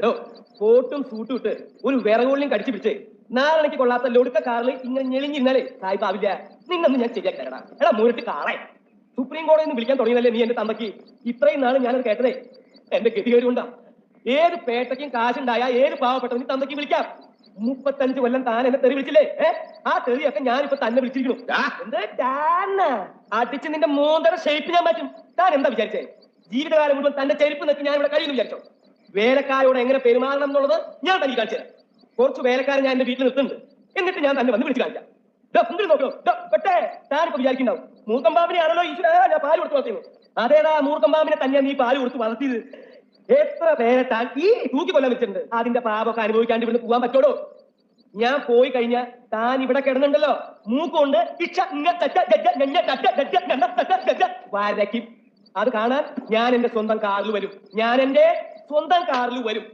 എടോ കോട്ടും സൂട്ടും ഇട്ട് ഒരു വിറകുള്ളിയും കടിച്ചു പിടിച്ച് നാളെനിക്ക് കൊള്ളാത്ത ലൊടുക്ക കാറിൽ ഇങ്ങനെ ഞെളിഞ്ഞിരുന്നാലേ സായിപ്പാവില്ല. നിന്നൊന്നും ഞാൻ ശരിയാക്കി തരടാ. എടാ മുരട്ട് കാളെ, സുപ്രീം കോടതിയിൽ നിന്ന് വിളിക്കാൻ തുടങ്ങിയതല്ലേ നീ എന്റെ തന്തയ്ക്ക്? ഇത്രയും നാള് ഞാനത് കേട്ടതേ എന്റെ ഗതികേട് കൊണ്ടാ. ഏത് പേട്ടയ്ക്കും കാശുണ്ടായ ഏത് പാവപ്പെട്ടവനും തന്തയ്ക്ക് വിളിക്കാം. 35 കൊല്ലം താൻ എന്നെ തെറി വിളിച്ചില്ലേ? ആ തെറിയൊക്കെ ഞാനിപ്പോ തന്നെ വിളിച്ചിരിക്കുന്നു. അടിച്ച് നിന്റെ മൂന്നര ഷേപ്പ് ഞാൻ മാറ്റും. താൻ എന്താ വിചാരിച്ചേ? ജീവിതകാലം മുഴുവൻ തന്റെ ചെരുപ്പ് നിൽക്ക് ഞാൻ ഇവിടെ കഴിയുന്നു വിചാരിച്ചോ? വേലക്കാരോട് എങ്ങനെ പെരുമാറണം എന്നുള്ളത് ഞാൻ തന്നെ കാണിച്ചു തരാം. കുറച്ച് വേലക്കാരെ ഞാൻ എന്റെ വീട്ടിൽ നിർത്തുന്നുണ്ട്. എന്നിട്ട് ഞാൻ തന്നെ വന്ന് വിളിച്ചു കാണിക്കാം. നോക്കോ പെട്ടേ, താനിപ്പോ വിചാരിക്കുന്നുണ്ടാവും മൂർക്കമ്പാമ്പിനെയാണല്ലോ ഈശ്വര ഞാൻ പാല് കൊടുത്ത് വളർത്തിയത്. അതേതാ മൂർക്കമ്പാമ്പിനെ തന്നെയാണ് നീ പാല് കൊടുത്ത് വളർത്തിയത്. എത്ര പേരെ താൻ ഈ തൂക്കി കൊല്ലാൻ വെച്ചിട്ടുണ്ട്. അതിന്റെ പാപമൊക്കെ അനുഭവിക്കാണ്ട് ഇവിടുന്ന് പോകാൻ പറ്റോടോ? ഞാൻ പോയി കഴിഞ്ഞാൽ താൻ ഇവിടെ കിടന്നുണ്ടല്ലോ, മൂക്കൊണ്ട് വരയ്ക്കും. അത് കാണാൻ ഞാൻ എന്റെ സ്വന്തം കാറിൽ വരും.